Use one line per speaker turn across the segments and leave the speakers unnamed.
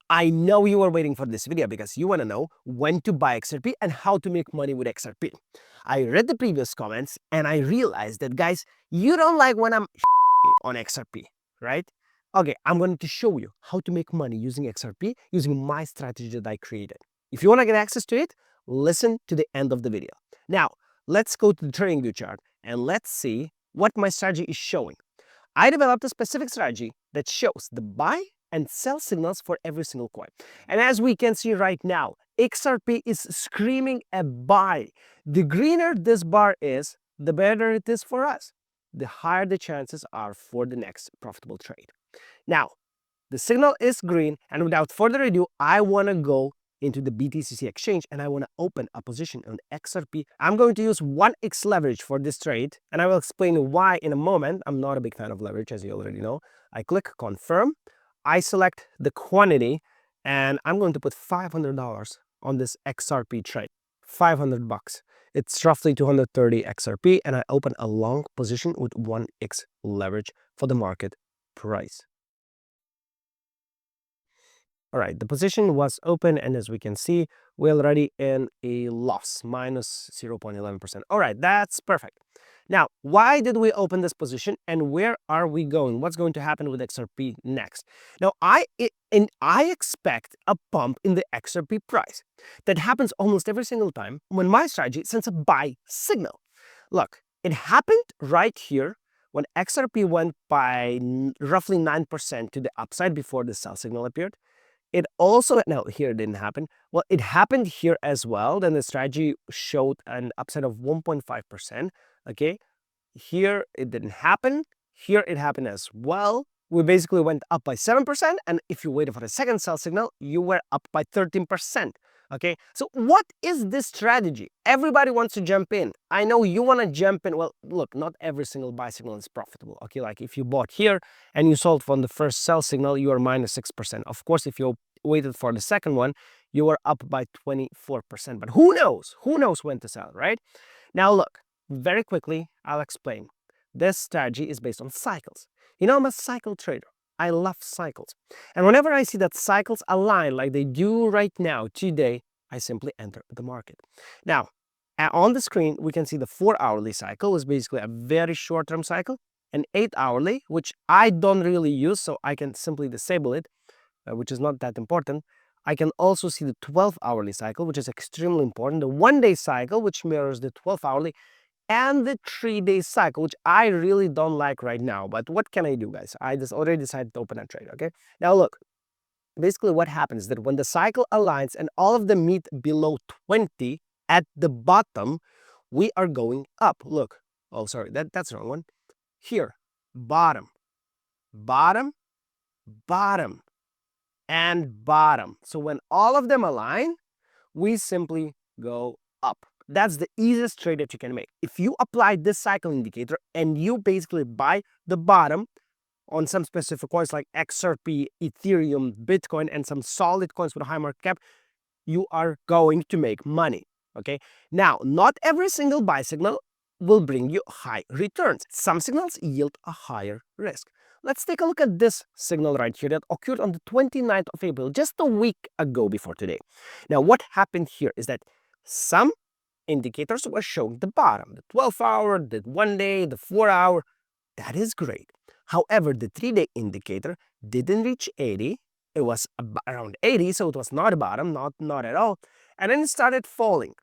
I know you are waiting for this video because you want to know when to buy XRP and how to make money with XRP. I read the previous comments and I realized that, guys, you don't like when I'm on XRP, right? Okay, I'm going to show you how to make money using XRP using my strategy that I created. If you want to get access to it, listen to the end of the video. Now, let's go to the TradingView chart and let's see what my strategy is showing. I developed a specific strategy that shows the buy and sell signals for every single coin. And as we can see right now, XRP is screaming a buy. The greener this bar is, the better it is for us. The higher the chances are for the next profitable trade. Now, the signal is green, and without further ado, I want to go into the BTCC exchange and I want to open a position on XRP. I'm going to use 1x leverage for this trade, and I will explain why in a moment. I'm not a big fan of leverage, as you already know. I click confirm, I select the quantity, and I'm going to put $500 on this XRP trade. 500 bucks. It's roughly 230 XRP, and I open a long position with 1x leverage for the market price. All right, the position was open, and as we can see, we're already in a loss, minus 0.11%. All right, that's perfect. Now, why did we open this position, and where are we going? What's going to happen with XRP next? Now, I expect a pump in the XRP price. That happens almost every single time when my strategy sends a buy signal. Look, it happened right here when XRP went by roughly 9% to the upside before the sell signal appeared. It also, no, here it didn't happen. Well, it happened here as well. Then the strategy showed an upside of 1.5%. Okay, here it didn't happen. Here it happened as well. We basically went up by 7%. And if you waited for the second sell signal, you were up by 13%. Okay, so what is this strategy? Everybody wants to jump in. I know you want to jump in. Well, look, not every single buy signal is profitable. Okay, like if you bought here and you sold from the first sell signal, you are minus 6%. Of course, if you waited for the second one, you are up by 24%. But who knows? Who knows when to sell, right? Now, look, very quickly, I'll explain. This strategy is based on cycles. You know, I'm a cycle trader. I love cycles. And whenever I see that cycles align like they do right now, today, I simply enter the market. Now, on the screen, we can see the 4-hourly cycle is basically a very short-term cycle, and 8-hourly, which I don't really use, so I can simply disable it, which is not that important. I can also see the 12-hourly cycle, which is extremely important, the 1-day cycle, which mirrors the 12-hourly, and the 3-day cycle, which I really don't like right now. But what can I do, guys? I just already decided to open a trade, okay? Now look, basically what happens is that when the cycle aligns and all of them meet below 20 at the bottom, we are going up. Look, oh, sorry, that's the wrong one. Here, bottom, bottom, bottom, and bottom. So when all of them align, we simply go up. That's the easiest trade that you can make. If you apply this cycle indicator and you basically buy the bottom on some specific coins like XRP, Ethereum, Bitcoin, and some solid coins with a high market cap, you are going to make money. Okay. Now, not every single buy signal will bring you high returns. Some signals yield a higher risk. Let's take a look at this signal right here that occurred on the 29th of April, just a week ago before today. Now, what happened here is that some indicators were showing the bottom, the 12-hour, the 1-day, the 4-hour. That is great. However, the 3-day indicator didn't reach 80. It was around 80, so it was not a bottom, not at all. And then it started falling.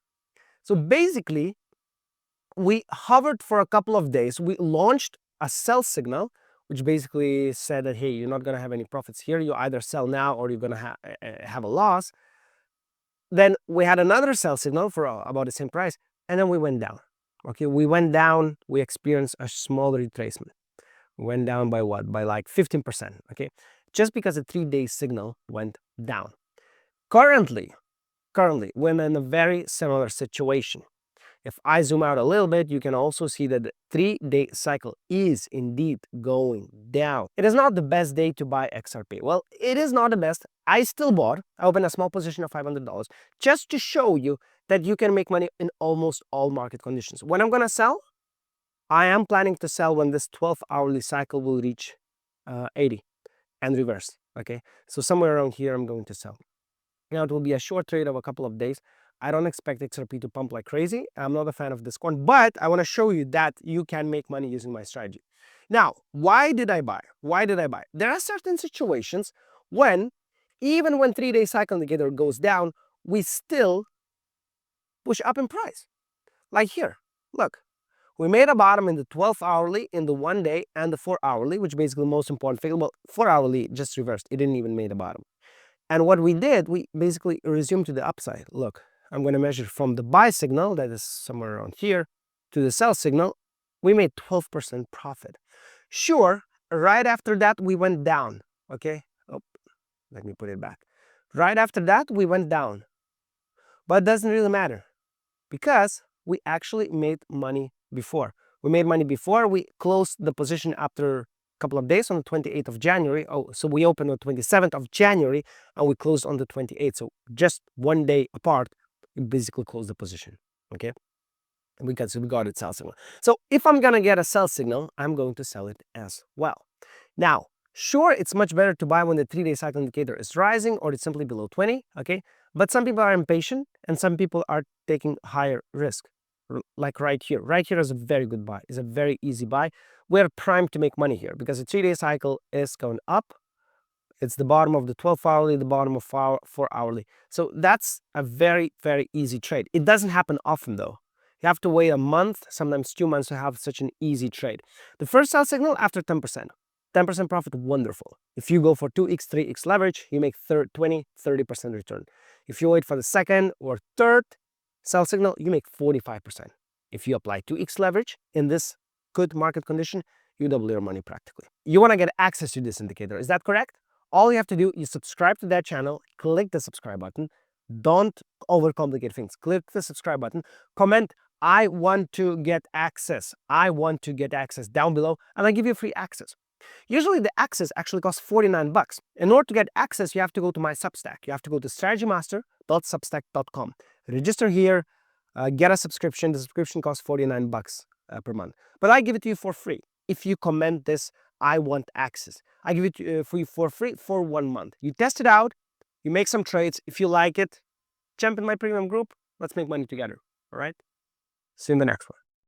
So basically, we hovered for a couple of days. We launched a sell signal, which basically said that, hey, you're not going to have any profits here. You either sell now or you're going to have a loss. Then we had another sell signal for about the same price, and then we went down. Okay, we went down. We experienced a small retracement. We went down by what? By like 15%. Okay, just because the 3-day signal went down. Currently, we're in a very similar situation. If I zoom out a little bit, you can also see that the 3-day cycle is indeed going down. It is not the best day to buy XRP. Well, it is not the best. I still bought. I opened a small position of $500 just to show you that you can make money in almost all market conditions. When I'm going to sell, I am planning to sell when this 12-hourly cycle will reach 80. and reverse. Okay, so somewhere around here I'm going to sell. Now it will be a short trade of a couple of days. I don't expect XRP to pump like crazy. I'm not a fan of this coin, but I want to show you that you can make money using my strategy. Now, why did I buy? Why did I buy? There are certain situations when, even when 3-day cycle indicator goes down, we still push up in price. Like here, look, we made a bottom in the 12 hourly, in the 1 day, and the 4 hourly, which basically the most important figure. Well, 4 hourly just reversed. It didn't even make a bottom. And what we did, we basically resumed to the upside. Look, I'm going to measure from the buy signal, that is somewhere around here, to the sell signal. We made 12% profit. Sure, right after that, we went down. Okay, oh, let me put it back. Right after that, we went down. But it doesn't really matter because we actually made money before. We made money before. We closed the position after a couple of days on the 28th of January. Oh, so we opened on the 27th of January and we closed on the 28th. So just 1 day apart, we basically closed the position. Okay, because we got a sell signal. So if I'm gonna get a sell signal, I'm going to sell it as well. Now, sure, it's much better to buy when the 3-day cycle indicator is rising or it's simply below 20, okay? But some people are impatient and some people are taking higher risk. Like right here. Right here is a very good buy. It's a very easy buy. We're primed to make money here because the 3-day cycle is going up. It's the bottom of the 12 hourly, the bottom of 4 hourly. So that's a very, very easy trade. It doesn't happen often though. You have to wait a month, sometimes 2 months to have such an easy trade. The first sell signal after 10%. 10% profit, wonderful. If you go for 2x, 3x leverage, you make 20, 30% return. If you wait for the second or third sell signal, you make 45%. If you apply 2x leverage in this good market condition, you double your money practically. You want to get access to this indicator, is that correct? All you have to do is subscribe to that channel, click the subscribe button. Don't overcomplicate things. Click the subscribe button, comment, I want to get access. I want to get access down below, and I give you free access. Usually the access actually costs 49 bucks. In order to get access, you have to go to my Substack. You have to go to strategymaster.substack.com. Register here, get a subscription. The subscription costs 49 bucks per month. But I give it to you for free. If you comment this, I want access. I give it to you for free for 1 month. You test it out, you make some trades. If you like it, jump in my premium group. Let's make money together. All right? See you in the next one.